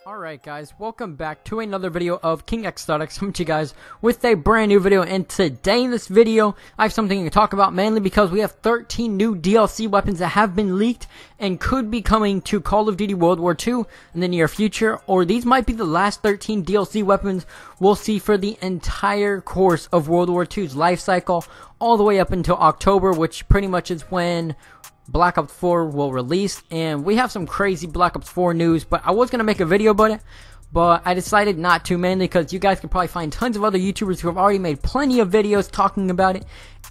Alright guys, welcome back to another video of King X.X coming to you guys with a brand new video, and today in this video I have something to talk about mainly because we have 13 new DLC weapons that have been leaked and could be coming to Call of Duty World War II in the near future, or these might be the last 13 DLC weapons we'll see for the entire course of World War II's life cycle, all the way up until October, which pretty much is when Black Ops 4 will release. And we have some crazy Black Ops 4 news, but I was going to make a video about it, but I decided not to, mainly because you guys can probably find tons of other YouTubers who have already made plenty of videos talking about it,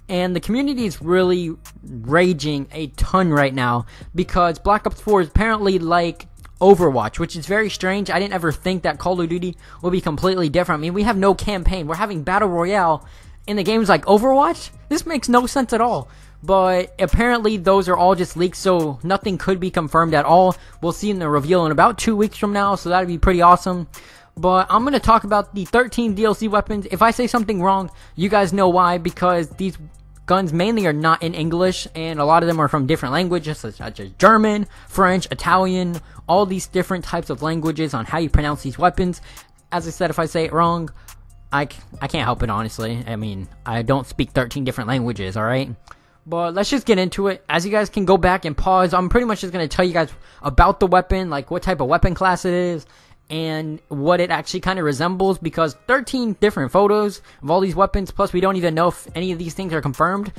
and the community is really raging a ton right now because Black Ops 4 is apparently like Overwatch, which is very strange. I didn't ever think that Call of Duty would be completely different. I mean, we have no campaign, we're having Battle Royale in the games like Overwatch? This makes no sense at all. But apparently those are all just leaks, so nothing could be confirmed at all. We'll see in the reveal in about 2 weeks from now, so that'd be pretty awesome. But I'm going to talk about the 13 DLC weapons. If I say something wrong, you guys know why, because these guns mainly are not in English, and a lot of them are from different languages, such as German, French, Italian, all these different types of languages on how you pronounce these weapons. As I said, if I say it wrong, I can't help it, honestly. I mean, I don't speak 13 different languages, alright? But let's just get into it. As you guys can go back and pause, I'm pretty much just going to tell you guys about the weapon, like what type of weapon class it is, and what it actually kind of resembles, because 13 different photos of all these weapons, plus we don't even know if any of these things are confirmed,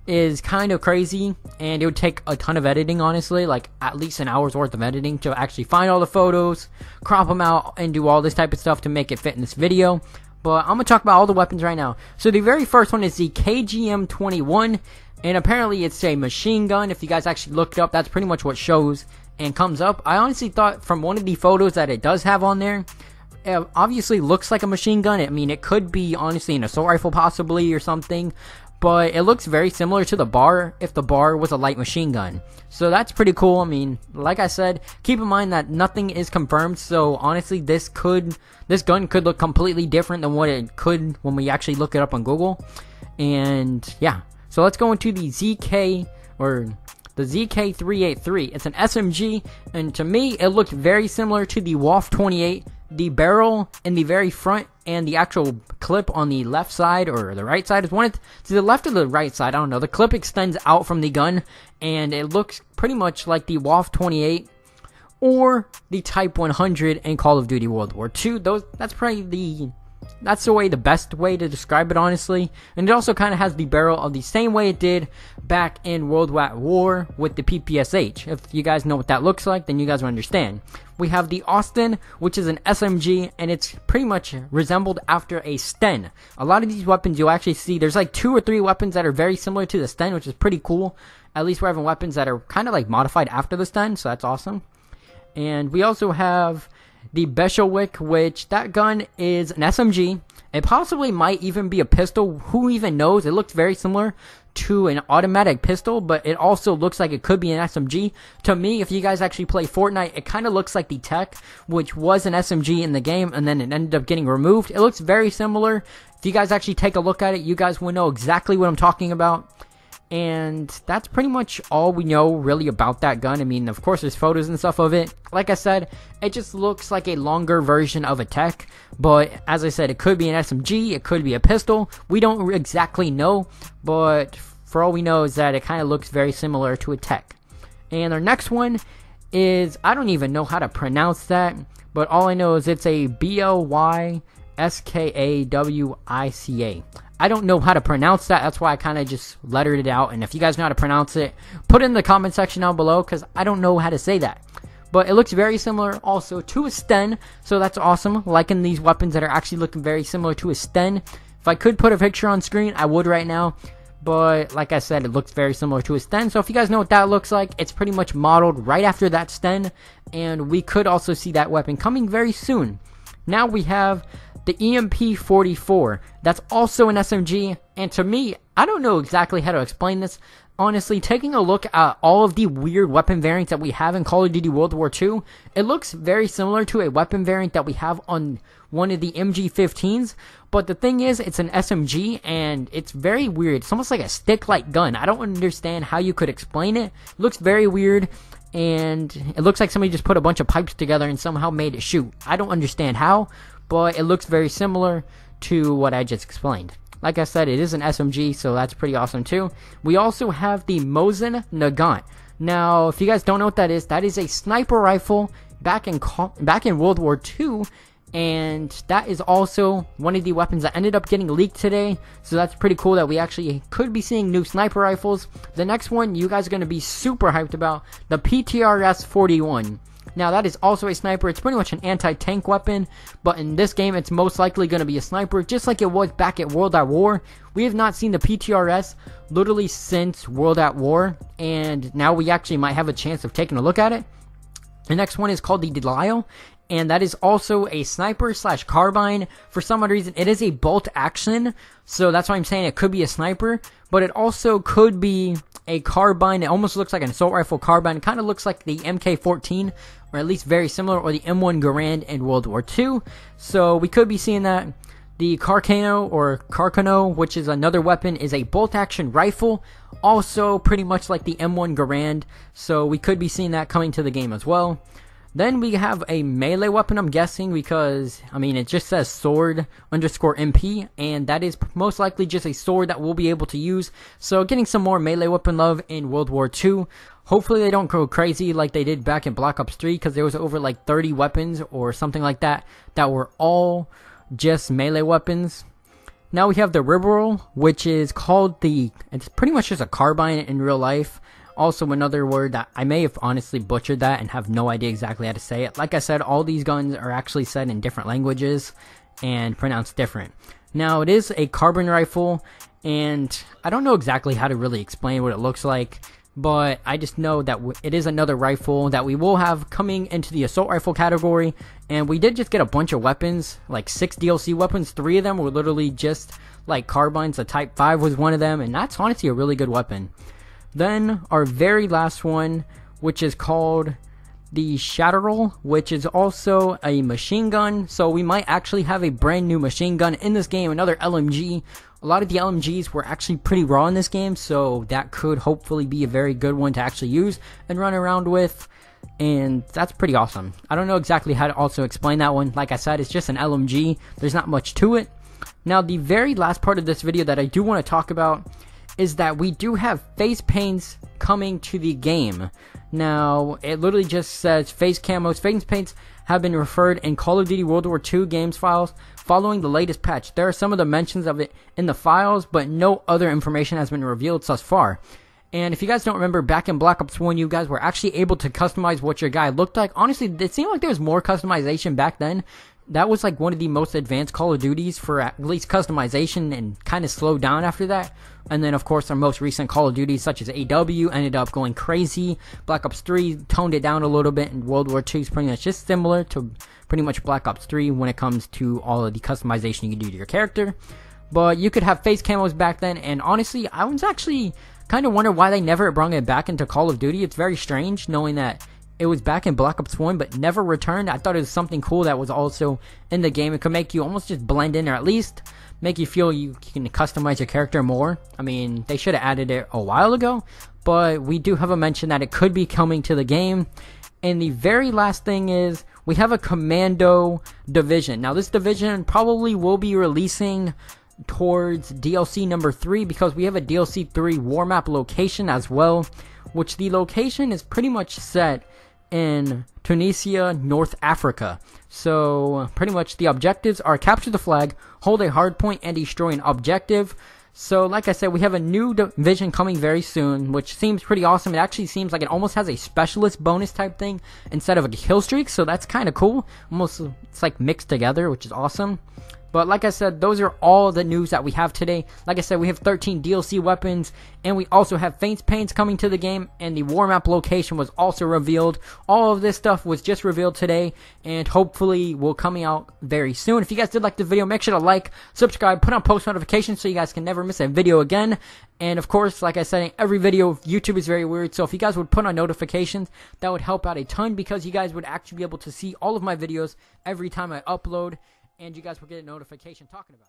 is kind of crazy, and it would take a ton of editing, honestly, like at least an hour's worth of editing to actually find all the photos, crop them out, and do all this type of stuff to make it fit in this video. But I'm going to talk about all the weapons right now. So the very first one is the KGM-21, and apparently it's a machine gun. If you guys actually look it up, that's pretty much what shows and comes up. I honestly thought from one of the photos that it does have on there, it obviously looks like a machine gun. I mean, it could be honestly an assault rifle possibly or something, but it looks very similar to the bar if the bar was a light machine gun. So that's pretty cool. I mean, like I said, keep in mind that nothing is confirmed, so honestly this gun could look completely different than what it could when we actually look it up on Google. And yeah, so let's go into the ZK, or the ZK383. It's an SMG, and to me it looked very similar to the WW2. The barrel in the very front and the actual clip on the left side, or the right side, is one to the left or the right side, I don't know. The clip extends out from the gun, and it looks pretty much like the WW2 or the Type 100 in Call of Duty World War II. That's probably the best way to describe it, honestly. And it also kind of has the barrel of the same way it did back in World War with the PPSH. If you guys know what that looks like, then you guys will understand. We have the Austin, which is an SMG, and it's pretty much resembled after a Sten. A lot of these weapons you'll actually see, there's like 2 or 3 weapons that are very similar to the Sten, which is pretty cool. At least we're having weapons that are kind of like modified after the Sten, so that's awesome. And we also have the Beshelwick, which that gun is an SMG. It possibly might even be a pistol. Who even knows? It looks very similar to an automatic pistol, but it also looks like it could be an SMG. To me, if you guys actually play Fortnite, it kind of looks like the Tech, which was an SMG in the game, and then it ended up getting removed. It looks very similar. If you guys actually take a look at it, you guys will know exactly what I'm talking about. And that's pretty much all we know really about that gun. I mean, of course there's photos and stuff of it. Like I said, it just looks like a longer version of a Tech, but as I said, it could be an SMG, it could be a pistol. We don't exactly know, but for all we know is that it kind of looks very similar to a Tech. And our next one is, I don't even know how to pronounce that, but all I know is it's a BLYSKAWICA. I don't know how to pronounce that, that's why I kind of just lettered it out. And if you guys know how to pronounce it, put it in the comment section down below, because I don't know how to say that. But it looks very similar also to a Sten, so that's awesome. Liking these weapons that are actually looking very similar to a Sten. If I could put a picture on screen, I would right now. But like I said, it looks very similar to a Sten. So if you guys know what that looks like, it's pretty much modeled right after that Sten. And we could also see that weapon coming very soon. Now we have the EMP-44. That's also an SMG, and to me, I don't know exactly how to explain this. Honestly, taking a look at all of the weird weapon variants that we have in Call of Duty World War II, it looks very similar to a weapon variant that we have on one of the MG15s, but the thing is, it's an SMG, and it's very weird. It's almost like a stick-like gun. I don't understand how you could explain it. It looks very weird, and it looks like somebody just put a bunch of pipes together and somehow made it shoot. I don't understand how, but it looks very similar to what I just explained. Like I said, it is an SMG, so that's pretty awesome too. We also have the Mosin Nagant. Now, if you guys don't know what that is a sniper rifle back in World War II, and that is also one of the weapons that ended up getting leaked today. So that's pretty cool that we actually could be seeing new sniper rifles. The next one you guys are going to be super hyped about, the PTRS-41. Now that is also a sniper. It's pretty much an anti-tank weapon, but in this game it's most likely going to be a sniper, just like it was back at World at War. We have not seen the PTRS literally since World at War, and now we actually might have a chance of taking a look at it. The next one is called the Delisle, and that is also a sniper slash carbine. For some odd reason, it is a bolt action, so that's why I'm saying it could be a sniper, but it also could be a carbine. It almost looks like an assault rifle carbine. It kind of looks like the MK14, or at least very similar, or the M1 Garand in World War II. So we could be seeing that. The Carcano, which is another weapon, is a bolt action rifle, also pretty much like the M1 Garand. So we could be seeing that coming to the game as well. Then we have a melee weapon, I'm guessing, because, I mean, it just says sword_MP, and that is most likely just a sword that we'll be able to use. So getting some more melee weapon love in World War II. Hopefully they don't go crazy like they did back in Black Ops 3, because there was over like 30 weapons or something like that that were all just melee weapons. Now we have the Ribberol, which is called it's pretty much just a carbine in real life. Also another word that I may have honestly butchered that and have no idea exactly how to say it. Like I said, all these guns are actually said in different languages and pronounced different. Now it is a carbine rifle, and I don't know exactly how to really explain what it looks like, but I just know that it is another rifle that we will have coming into the assault rifle category. And we did just get a bunch of weapons, like 6 DLC weapons. 3 of them were literally just like carbines. The Type 5 was one of them, and that's honestly a really good weapon. Then our very last one, which is called the Shatterall, which is also a machine gun. So we might actually have a brand new machine gun in this game, another LMG. A lot of the LMGs were actually pretty raw in this game, so that could hopefully be a very good one to actually use and run around with. And that's pretty awesome. I don't know exactly how to also explain that one. Like I said, it's just an LMG. There's not much to it. Now, the very last part of this video that I do want to talk about is that we do have face paints coming to the game. Now, it literally just says face camos. Face paints have been referred in Call of Duty World War II games files following the latest patch. There are some of the mentions of it in the files, but no other information has been revealed thus far. And if you guys don't remember, back in Black Ops 1, you guys were actually able to customize what your guy looked like. Honestly, it seemed like there was more customization back then. That was like one of the most advanced Call of Duties for at least customization, and kind of slowed down after that. And then, of course, our most recent Call of Duties, such as AW, ended up going crazy. Black Ops 3 toned it down a little bit, and World War II is pretty much just similar to pretty much Black Ops 3 when it comes to all of the customization you can do to your character. But you could have face camos back then, and honestly, I was actually kind of wonder why they never brought it back into Call of Duty. It's very strange knowing that it was back in Black Ops 1 but never returned. I thought it was something cool that was also in the game. It could make you almost just blend in, or at least make you feel you can customize your character more. I mean, they should have added it a while ago, but we do have a mention that it could be coming to the game. And the very last thing is we have a Commando division. Now this division probably will be releasing towards DLC number 3, because we have a DLC 3 war map location as well, which the location is pretty much set in Tunisia, North Africa. So pretty much the objectives are capture the flag, hold a hard point, and destroy an objective. So like I said, we have a new division coming very soon, which seems pretty awesome. It actually seems like it almost has a specialist bonus type thing instead of a kill streak, so that's kind of cool. Almost, it's like mixed together, which is awesome. But like I said, those are all the news that we have today. Like I said, we have 13 DLC weapons, and we also have face paints coming to the game, and the war map location was also revealed. All of this stuff was just revealed today, and hopefully will coming out very soon. If you guys did like the video, make sure to like, subscribe, put on post notifications so you guys can never miss a video again. And of course, like I said, in every video, YouTube is very weird, so if you guys would put on notifications, that would help out a ton, because you guys would actually be able to see all of my videos every time I upload, and you guys will get a notification talking about it.